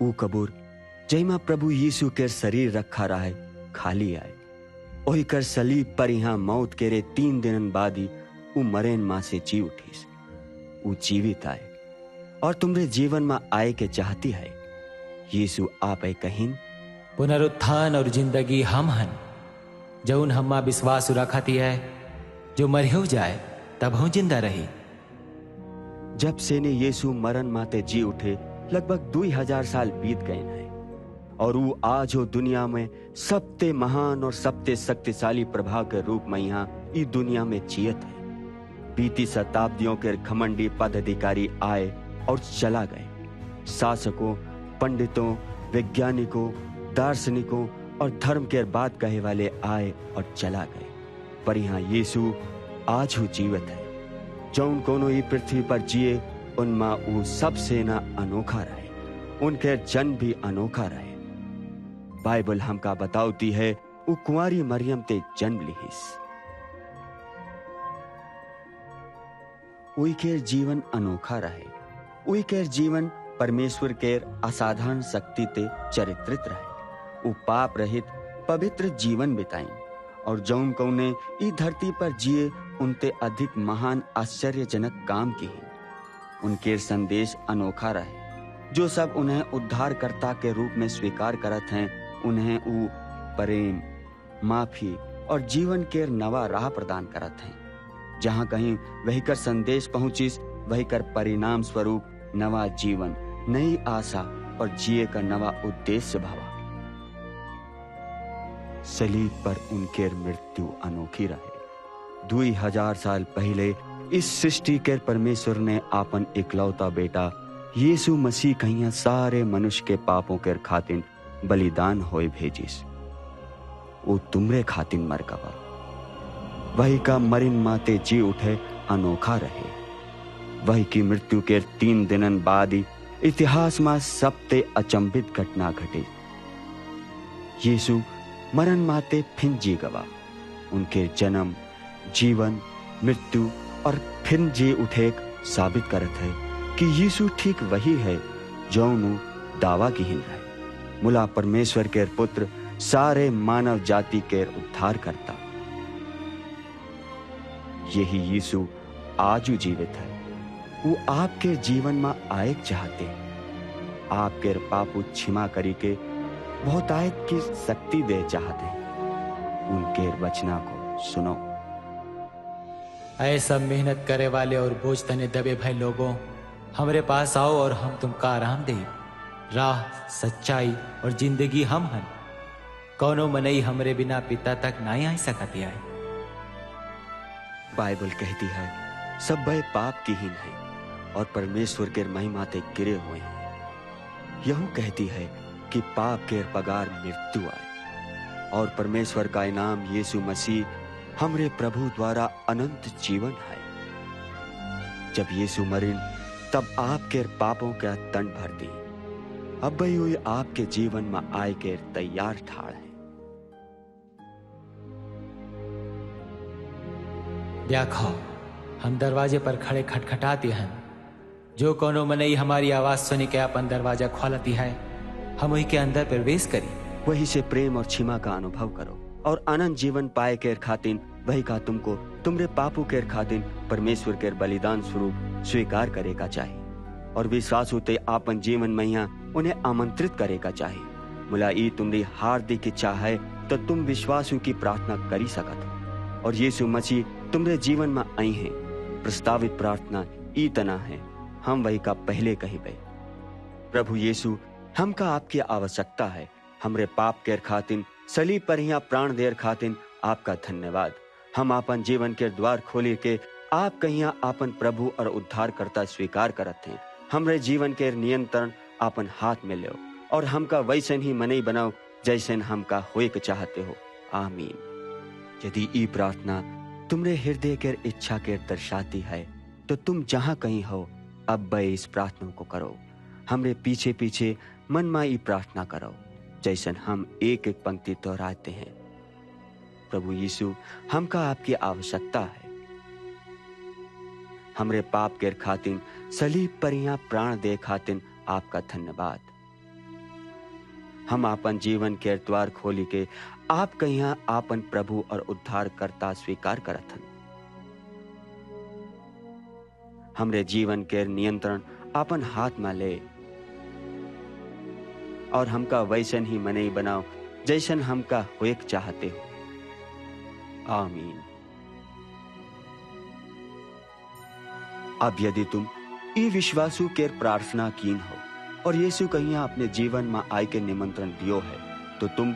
ऊ कबूर जहिमा प्रभु यीशु के शरीर रखा रहा है खाली आए। ओही कर सलीब पर यहाँ मौत केरे 3 दिन बाद ही ऊ मरेन मां से जी उठीस। ऊ जीवित आए और तुमरे जीवन में आए के चाहती है। यीशु आप कहिन पुनरुत्थान और जिंदगी हम हन, जौन हम्मा विश्वास रखती है, जो मर हो जाए तब हूं जिंदा रही। जब से ने यीशु मरण माते जी उठे लगभग 2000 साल बीत गए हैं और वो आज हो दुनिया में सबते महान और सबते शक्तिशाली प्रभाव के रूप में यहाँ इस दुनिया में जियत है। बीती शताब्दियों के घमंडी पदाधिकारी आए और चला गए। शासकों, पंडितों, वैज्ञानिकों, दार्शनिकों और धर्म के बात कहे वाले आए और चला गए, पर यहाँ यीशु आज हूँ जीवित है। जौन कोनो ही पृथ्वी पर जिए उनमा वो सबसे ना अनोखा रहे, उनके जन्म भी अनोखा रहे। बाइबल हमका बताती है वो कुंवारी मरियम ते जन्म लिहिस। उनके जीवन अनोखा रहे, उनके जीवन परमेश्वर के असाधारण शक्ति ते चरित्रित रहे। वो पाप रहित पवित्र जीवन बिताई और जौन कौने ई धरती पर जिए उनते अधिक महान आश्चर्यजनक काम किए। उनके संदेश अनोखा रहे। जो सब उन्हें उद्धारकर्ता के रूप में स्वीकार करत हैं, उन्हें वो प्रेम, माफी और जीवन के नवा राह प्रदान करत हैं। जहां कहीं वही कर संदेश पहुंचिस, वही कर परिणाम स्वरूप नवा जीवन, नई आशा और जिए का नवा उद्देश्य भावा। सलीब पर उनके मृत्यु अनोखी रहे। 2000 साल पहले इस सृष्टि के परमेश्वर ने आपन इकलौता बेटा यीशु मसीह कहिया सारे मनुष्य के पापों के खातिर बलिदान होए भेजिस। वो तुमरे खातिर मर गवा। वही का मरिन माते जी उठे अनोखा रहे। वही की मृत्यु के 3 दिनन बाद ही इतिहास में सबते अचंभित घटना घटे। यीशु मरण माते फिर जी गवा। उनके जन्म, जीवन, मृत्यु और फिर जी उठे साबित करत है कि यीशु ठीक वही है जौन दावा की हिन रहे। मुला परमेश्वर के पुत्र, सारे मानव जाति के उद्धार करता। यही यीशु आज जीवित है। वो आपके जीवन में आए चाहते हैं। आपके पापू क्षमा करी के बहुत आयत की शक्ति दे चाहते हैं। उनके वचना को सुनो। ऐ सब मेहनत करे वाले और बोझ तने दबे भय लोगों, हमरे पास आओ और हम तुमका आराम दे। राह, सच्चाई और जिंदगी हम हन। कौनो मनई हमरे बिना पिता तक नहीं आ सकती है। बाइबल कहती है सब भय पाप की हीन है और परमेश्वर के महिमा ते गिरे हुए हैं। यहू कहती है कि पाप के पगार मृत्यु आए और परमेश्वर का इनाम यीशु मसीह हमरे प्रभु द्वारा अनंत जीवन है। जब यीशु मरिन तब आपके पापों का दंड भर दी। अब वही हुई आपके जीवन में आए के तैयार ठाड़ है। देखो, हम दरवाजे पर खड़े खटखटाते हैं। जो कोनो मनई हमारी आवाज सुनी के अपन दरवाजा खोलती है, हम वही के अंदर प्रवेश करी। वही से प्रेम और क्षमा का अनुभव करो और अनंत जीवन पाए के खातिर वही का तुमको तुमरे पापों के खातिर परमेश्वर के बलिदान स्वरूप स्वीकार करेगा चाहिए और विश्वास होते आपन जीवन में यहाँ उन्हें आमंत्रित करेगा चाहिए। मुला ई तुम्हारी हार्दिक इच्छा है तो तुम विश्वासु की प्रार्थना करी सकत हो और यीशु मसीह तुम्हारे जीवन में आई हैं। प्रस्तावित प्रार्थना ई तना है, हम वही का पहले कही बे। प्रभु यीशु, हमका आपकी आवश्यकता है। हमरे पाप के खातिर सलीब पर यहाँ प्राण देर खातिर आपका धन्यवाद। हम अपन जीवन के द्वार खोली के आप कहिया अपन प्रभु और उद्धार करता स्वीकार करते हैं। हमरे जीवन के नियंत्रण अपन हाथ में लो और हमका वैसन ही मनई बनाओ जैसन हमका होए के चाहते हो। आमीन। यदि ई प्रार्थना तुमरे हृदय के इच्छा के दर्शाती है तो तुम जहां कहीं हो अब बे इस प्रार्थना को करो। हमरे पीछे पीछे मन में ई प्रार्थना करो जैसन हम एक एक पंक्ति दोहराते हैं। प्रभु यीशु, हमका आपकी आवश्यकता है। हमरे पाप के खातिर सलीब पर यहाँ प्राण दे खातिर आपका धन्यवाद। हम आपन जीवन के द्वार खोली के आप कहिया आपन प्रभु और उद्धार करता स्वीकार करत हन। हमरे जीवन के नियंत्रण आपन हाथ में ले और हमका वैसन ही मनई बनाओ जैसन हमका होएक चाहते हो। आमीन। अब यदि तुम ई विश्वासु के प्रार्थना कीन हो और यीशु कहिया अपने जीवन में आय के निमंत्रण दियो है, तो तुम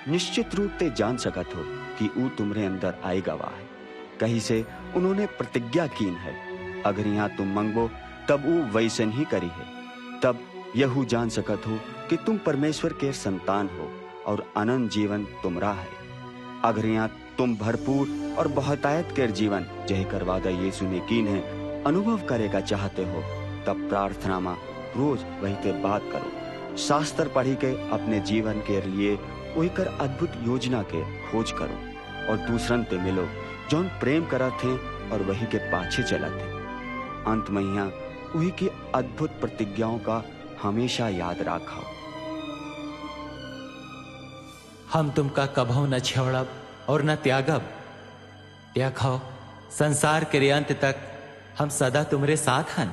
निश्चित रूप से जान सकत हो कि ऊ तुम्हारे अंदर आए गवा है। कहीं से उन्होंने प्रतिज्ञा कीन है, अगर यहाँ तुम मंगबो तब ऊ वैसन ही करी है। तब यहू जान सकत हो कि तुम परमेश्वर के संतान हो और अनंत जीवन तुमरा है। अगर यहाँ तुम भरपूर और बहुतायत के जीवन जय कर वादा यीशु ने कीन है अनुभव करेगा चाहते हो, तब प्रार्थना में रोज वही ते बात करो। शास्त्र पढ़ी के अपने जीवन के लिए वही कर अद्भुत योजना के खोज करो और दूसरन ते मिलो जौन प्रेम करत थे और वही के पाछे चलत थे। अंत में यहाँ वही की अद्भुत प्रतिज्ञाओं का हमेशा याद रखो। हम तुमका कभो न छोड़ब और न त्यागब। देखो संसार के अंत तक हम सदा तुम्हारे साथ हन।